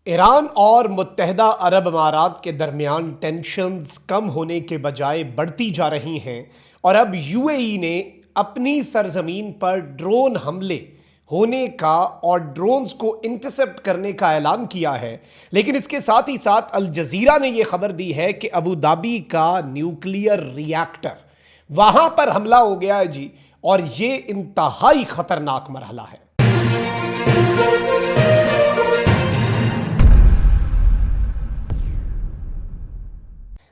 Iran और मुत्तहदा अरब अमारात के दरमियान टेंशन्स कम होने के बजाय बढ़ती जा रही हैं और अब यूएई ने अपनी सरजमीन पर ड्रोन हमले होने का और ड्रोन्स को इंटरसेप्ट करने का ऐलान किया है। लेकिन इसके साथ ही साथ अल जजीरा ने यह खबर दी है कि अबू धाबी का न्यूक्लियर रिएक्टर वहां पर हमला हो गया है जी, और यह इंतहाई खतरनाक मरहला है।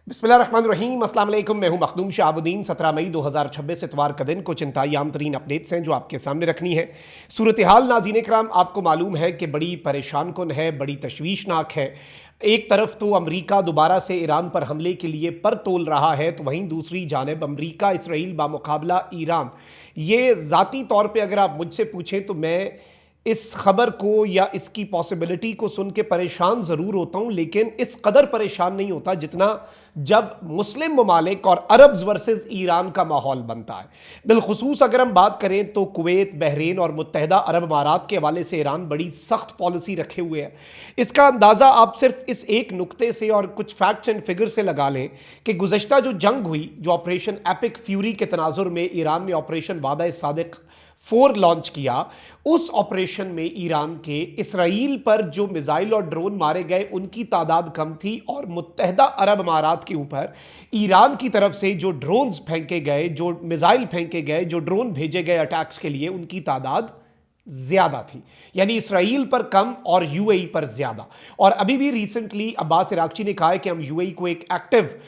बिस्मिल्लाहिर्रहमानिर्रहीम, अस्सलाम वालेकुम। मैं हूं मखदूम शहाबुद्दीन। 17 मई 2026 इतवार का दिन कुछ इंतहाई आम तरीन अपडेट्स हैं जो आपके सामने रखनी है। सूरत हाल नाज़रीन कराम आपको मालूम है कि बड़ी परेशान कुन है, बड़ी तशवीशनाक है। एक तरफ तो अमरीका दोबारा से ईरान पर हमले के लिए पर तोल रहा है, तो वहीं दूसरी जानब अमरीका इसराइल बामुकाबला ईरान, ये ज़ाती तौर पर अगर आप मुझसे पूछें तो मैं इस खबर को या इसकी पॉसिबिलिटी को सुन के परेशान ज़रूर होता हूँ, लेकिन इस कदर परेशान नहीं होता जितना जब मुस्लिम ममालिक और अरब्स वर्सेस ईरान का माहौल बनता है। बिलखुसूस अगर हम बात करें तो कुवैत, बहरीन और मुत्तहदा अरब अमारात के हवाले से ईरान बड़ी सख्त पॉलिसी रखे हुए है। इसका अंदाज़ा आप सिर्फ इस एक नुक्ते से और कुछ फैक्ट्स एंड फिगर से लगा लें कि गुज़श्ता जो जंग हुई, जो ऑपरेशन एपिक फ्यूरी के तनाजुर में ईरान ने ऑपरेशन वादा सादिक 4 लॉन्च किया, उस ऑपरेशन में ईरान के इसराइल पर जो मिसाइल और ड्रोन मारे गए उनकी तादाद कम थी, और मुत्तहदा अरब अमारात के ऊपर ईरान की तरफ से जो ड्रोन्स फेंके गए, जो मिसाइल फेंके गए, जो ड्रोन भेजे गए अटैक्स के लिए, उनकी तादाद ज्यादा थी। यानी इसराइल पर कम और यूएई पर ज्यादा। और अभी भी रिसेंटली अब्बास इराक्ची ने कहा है कि हम यूएई को एक एक्टिव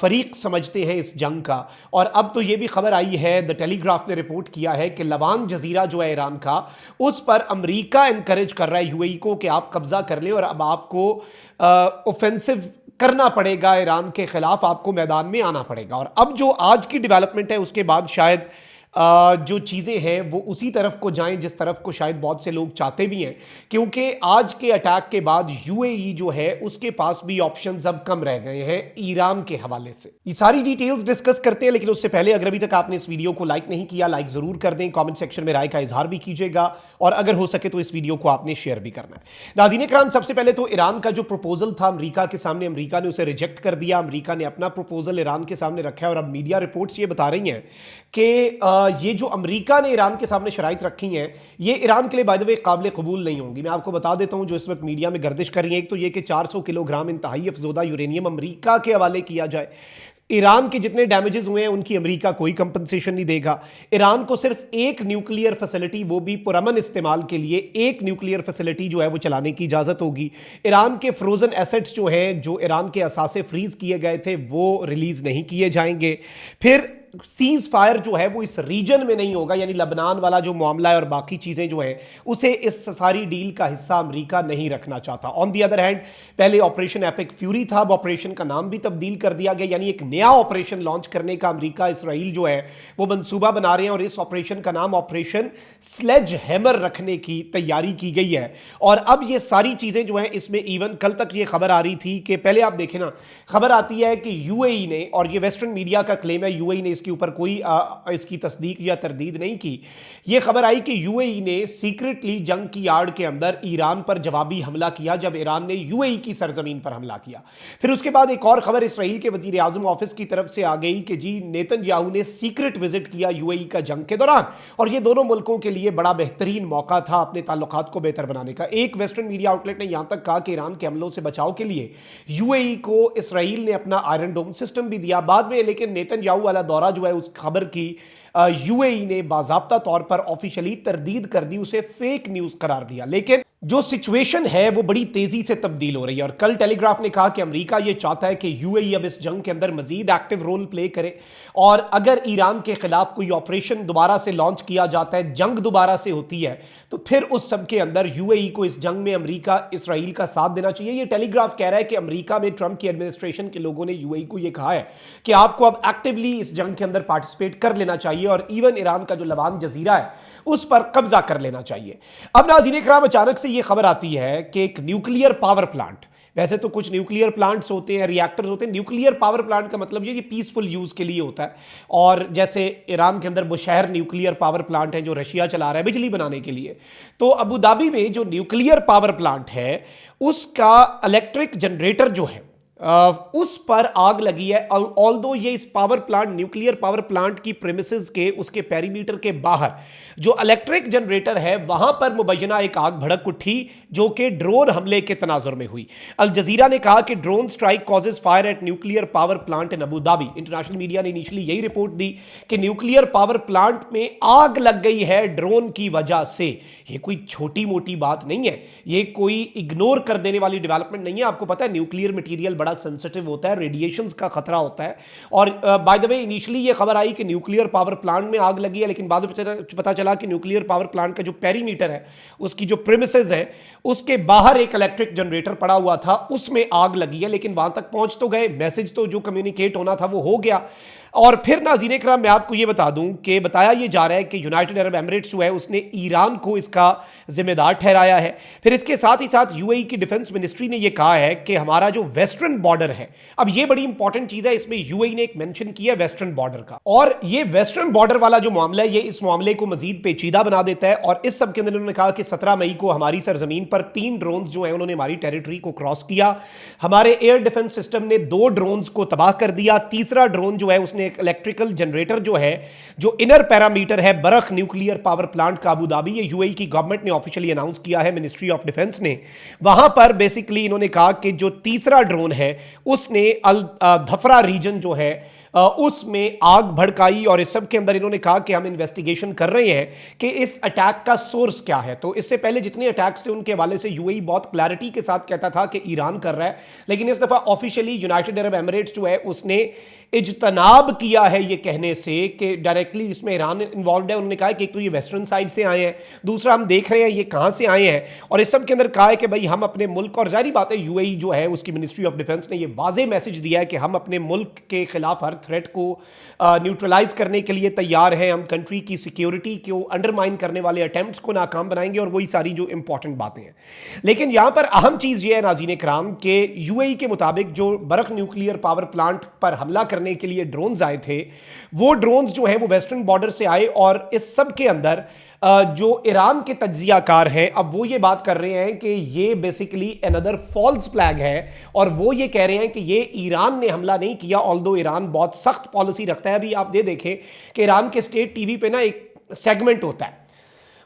फरीक समझते हैं इस जंग का। और अब तो यह भी खबर आई है, द टेलीग्राफ ने रिपोर्ट किया है कि लवान जजीरा जो है ईरान का, उस पर अमेरिका एनकरेज कर रहा है यूएई को कि आप कब्जा कर लें और अब आपको ऑफेंसिव करना पड़ेगा, ईरान के खिलाफ आपको मैदान में आना पड़ेगा। और अब जो आज की डेवलपमेंट है उसके बाद शायद जो चीज़ें हैं वो उसी तरफ को जाएं जिस तरफ को शायद बहुत से लोग चाहते भी हैं, क्योंकि आज के अटैक के बाद यूएई जो है उसके पास भी ऑप्शंस अब कम रह गए हैं ईरान के हवाले से। ये सारी डिटेल्स डिस्कस करते हैं, लेकिन उससे पहले अगर अभी तक आपने इस वीडियो को लाइक नहीं किया, लाइक जरूर कर दें, कमेंट सेक्शन में राय का इजहार भी कीजिएगा, और अगर हो सके तो इस वीडियो को आपने शेयर भी करना है। नाज़रीन कराम, सबसे पहले तो ईरान का जो प्रपोजल था अमरीका के सामने, अमरीका ने उसे रिजेक्ट कर दिया। अमरीका ने अपना प्रपोजल ईरान के सामने रखा है, और अब मीडिया रिपोर्ट्स ये बता रही हैं कि ये जो अमेरिका ने ईरान के सामने शराइत रखी हैं, ये ईरान के लिए बाय द वे काबिल कबूल नहीं होंगी। मैं आपको बता देता हूं जो इस वक्त मीडिया में गर्दिश कर रही है। एक तो ये कि 400 किलोग्राम इंतहाई अफजोदा यूरेनियम अमेरिका के हवाले किया जाए। ईरान के जितने डैमेजेस हुए हैं उनकी अमेरिका कोई कंपनसेशन नहीं देगा। ईरान को सिर्फ एक न्यूक्लियर फैसिलिटी, वो भी पुरअमन इस्तेमाल के लिए, एक न्यूक्लियर फैसिलिटी जो है वो चलाने की इजाज़त होगी। ईरान के फ्रोजन एसेट्स जो हैं, जो ईरान के असासे फ्रीज किए गए थे, वो रिलीज नहीं किए जाएंगे। फिर सीज फायर जो है वो इस रीजन में नहीं होगा, यानी लबनान वाला जो मामला है और बाकी चीजें जो हैं उसे इस सारी डील का हिस्सा अमेरिका नहीं रखना चाहता। ऑन दी अदर हैंड, पहले ऑपरेशन एपिक फ्यूरी था, अब ऑपरेशन का नाम भी तब्दील कर दिया गया, यानी एक नया ऑपरेशन लॉन्च करने का अमेरिका इसराइल जो है वो मंसूबा बना रहे हैं, और इस ऑपरेशन का नाम ऑपरेशन स्लेज हैमर रखने की तैयारी की गई है। और अब ये सारी चीजें जो है इसमें, इवन कल तक ये खबर आ रही थी कि, पहले आप देखें ना, खबर आती है कि यूएई ने, और ये वेस्टर्न मीडिया का क्लेम है, यूएई ने के ऊपर कोई इसकी तस्दीक या तरदीद नहीं की। यह खबर आई कि यूएई ने सीक्रेटली जंग की आड़ के अंदर ईरान पर जवाबी हमला किया, जब ईरान ने यूएई की सरजमीन पर हमला किया। फिर उसके बाद एक और खबर इसराइल के वजीर आजम ऑफिस की तरफ से आ गई कि जी नेतन्याहू ने सीक्रेट विजिट किया यूएई का जंग के दौरान, और यह दोनों मुल्कों के लिए बड़ा बेहतरीन मौका था अपने ताल्लुकात को बेहतर बनाने का। एक वेस्टर्न मीडिया आउटलेट ने यहां तक कहा कि ईरान के हमलों से बचाव के लिए यूएई को इसराइल ने अपना आयरन डोम सिस्टम भी दिया बाद में, लेकिन नेतन्याहू वाला दौरा जो है उस खबर की यूएई ने बाज़ाब्ता तौर पर ऑफिशियली तरदीद कर दी, उसे फेक न्यूज करार दिया। लेकिन जो सिचुएशन है वो बड़ी तेजी से तब्दील हो रही है, और कल टेलीग्राफ ने कहा कि अमेरिका ये चाहता है कि यूएई अब इस जंग के अंदर मजीद एक्टिव रोल प्ले करे, और अगर ईरान के खिलाफ कोई ऑपरेशन दोबारा से लॉन्च किया जाता है, जंग दोबारा से होती है, तो फिर उस सब के अंदर यूएई को इस जंग में अमेरिका इसराइल का साथ देना चाहिए। ये टेलीग्राफ कह रहा है कि अमेरिका में ट्रंप की एडमिनिस्ट्रेशन के लोगों ने यूएई को यह कहा है कि आपको अब एक्टिवली इस जंग के अंदर पार्टिसिपेट कर लेना चाहिए, और इवन ईरान का जो लवान जजीरा है उस पर कब्जा कर लेना चाहिए। अब नाज़रीन इकराम, अचानक से यह खबर आती है कि एक न्यूक्लियर पावर प्लांट वैसे तो कुछ न्यूक्लियर प्लांट्स होते हैं, रिएक्टर्स होते हैं। न्यूक्लियर पावर प्लांट का मतलब ये पीसफुल यूज के लिए होता है। और जैसे ईरान के अंदर बुशहर न्यूक्लियर पावर प्लांट है जो रशिया चला रहा है बिजली बनाने के लिए। तो अबू धाबी में जो न्यूक्लियर पावर प्लांट है उसका इलेक्ट्रिक जनरेटर जो है उस पर आग लगी है। ऑल्दो ये इस power plant, nuclear power plant की प्रेमिसेस के, उसके पेरीमीटर के बाहर जो इलेक्ट्रिक जनरेटर है वहां पर मुबैना एक आग भड़क उठी जो कि ड्रोन हमले के तनाजुर में हुई। अल जजीरा ने कहा कि drone strike causes fire eight nuclear power plant in Abu Dhabi. International media ने इनिशियली यही रिपोर्ट दी कि न्यूक्लियर पावर प्लांट में आग लग गई है ड्रोन की वजह से। यह कोई छोटी मोटी बात नहीं है, यह कोई इग्नोर कर देने वाली डेवलपमेंट नहीं है। आपको पता है न्यूक्लियर मटीरियल बड़ा सेंसिटिव होता है, रेडिएशंस का खतरा होता है। और बाय द वे इनिशियली ये खबर आई कि न्यूक्लियर पावर प्लांट में आग लगी है, लेकिन बाद में पता चला कि न्यूक्लियर पावर प्लांट का जो पेरीमीटर है, उसकी जो प्रीमिसेस है, उसके बाहर एक इलेक्ट्रिक जनरेटर पड़ा हुआ था, उसमें आग लगी है। लेकिन वहां तक पहुंच तो गए, मैसेज तो जो कम्युनिकेट होना था वो हो गया। और फिर नाज़रीन इकराम मैं आपको ये बता दूं कि बताया ये जा रहा है कि यूनाइटेड अरब एमिरेट्स जो है उसने ईरान को इसका जिम्मेदार ठहराया है। फिर इसके साथ ही साथ यूएई की डिफेंस मिनिस्ट्री ने ये कहा है कि हमारा जो वेस्टर्न बॉर्डर है, अब ये बड़ी इंपॉर्टेंट चीज है, इसमें यूएई ने एक मेंशन किया है वेस्टर्न बॉर्डर का। और ये वेस्टर्न बॉर्डर वाला जो मामला है ये इस मामले को मजीद पेचीदा बना देता है। और इस सब के अंदर उन्होंने कहा कि 17 मई को हमारी सरजमीन पर 3 ड्रोन्स जो है उन्होंने हमारी टेरिटरी को क्रॉस किया। हमारे एयर डिफेंस सिस्टम ने 2 ड्रोन्स को तबाह कर दिया। तीसरा ड्रोन जो है उसने एक इलेक्ट्रिकल जनरेटर जो है, जो इनर पैरामीटर है बरख न्यूक्लियर पावर प्लांट का अबू धाबी, ये यूएई की गवर्नमेंट ने ऑफिशियली अनाउंस किया है, मिनिस्ट्री ऑफ डिफेंस ने। वहां पर बेसिकली इन्होंने कहा कि जो तीसरा ड्रोन है उसने अल धफरा रीजन जो है उसमें आग भड़काई। और इस सब के अंदर इन्होंने कहा कि हम इन्वेस्टिगेशन कर रहे हैं कि इस अटैक का सोर्स क्या है। तो इससे पहले जितने अटैक्स थे उनके हवाले से यूएई बहुत क्लैरिटी के साथ कहता था कि ईरान कर रहा है, लेकिन इस दफा ऑफिशियली यूनाइटेड अरब एमिरेट्स जो है उसने इज्तनाब किया है ये कहने से कि डायरेक्टली इसमें ईरान इन्वॉल्व है। उन्होंने कहा कि एक तो ये वेस्टर्न साइड से आए हैं, दूसरा हम देख रहे हैं ये कहां से आए हैं। और इस सब के अंदर कहा है कि भाई हम अपने मुल्क, और जाहिर बात है यूएई जो है उसकी मिनिस्ट्री ऑफ डिफेंस ने ये वाज़ेह मैसेज दिया है कि हम अपने मुल्क के खिलाफ हर थ्रेट को न्यूट्रलाइज करने के लिए तैयार हैं, हम कंट्री की सिक्योरिटी को अंडरमाइन करने वाले अटेम्प्ट्स को नाकाम बनाएंगे, और वही सारी जो इंपॉर्टेंट बातें हैं। लेकिन यहां पर अहम चीज ये है नाज़रीन इकराम के यूएई के मुताबिक जो बरख न्यूक्लियर पावर प्लांट पर हमला करने के लिए ड्रोन्स आए थे, वो ड्रोन्स जो हैं वो वेस्टर्न बॉर्डर से आए। और इस सब के अंदर जो ईरान के तज्जियाकार हैं अब वो ये बात कर रहे हैं कि ये बेसिकली अनदर फॉल्स फ्लैग है, और वो ये कह रहे हैं कि ये ईरान ने हमला नहीं किया। ऑल्दो ईरान बहुत सख्त पॉलिसी रखता है। अभी आप देखें कि ईरान के स्टेट टीवी पे ना एक सेगमेंट होता है,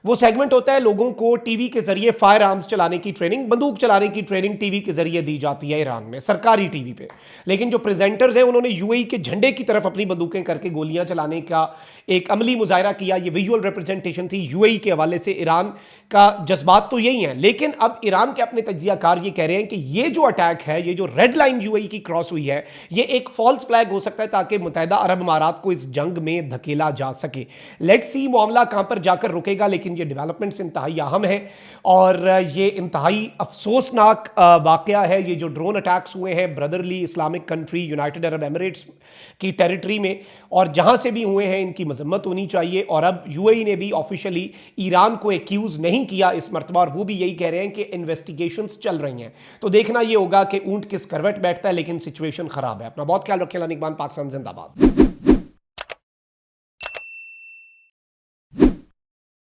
वो सेगमेंट होता है लोगों को टीवी के जरिए फायर आर्म्स चलाने की ट्रेनिंग, बंदूक चलाने की ट्रेनिंग टीवी के जरिए दी जाती है ईरान में, सरकारी टीवी पे। लेकिन जो प्रेजेंटर्स हैं उन्होंने यूएई के झंडे की तरफ अपनी बंदूकें करके गोलियां चलाने का एक अमली मुजाहरा किया। ये विजुअल रिप्रेजेंटेशन थी यूएई के हवाले से। ईरान का जज्बात तो यही है, लेकिन अब ईरान के अपने तज्जियाकार ये कह रहे हैं कि ये जो अटैक है, ये जो रेड लाइन यूएई की क्रॉस हुई है, ये एक फॉल्स फ्लैग हो सकता है ताकि मुत्तहिदा अरब अमारात को इस जंग में धकेला जा सके। लेट्स सी मामला कहां पर जाकर रुकेगा, लेकिन ये डेवलपमेंट्स इंतहाई अहम है और ये इंतहाई अफसोसनाक वाकया है। ये जो ड्रोन अटैक्स हुए हैं brotherly Islamic country United Arab Emirates की टेरिटरी में, और जहां से भी हुए हैं इनकी मजम्मत होनी चाहिए। और अब यूएई ने भी ऑफिशियली ईरान को एक्यूज नहीं किया इस मरतबा, और वो भी यही कह रहे हैं कि इन्वेस्टिगेशंस चल रही हैं। तो देखना ये होगा कि ऊंट किस करवट बैठता है, लेकिन सिचुएशन खराब है। अपना बहुत ख्याल रखें। पाकिस्तान जिंदाबाद।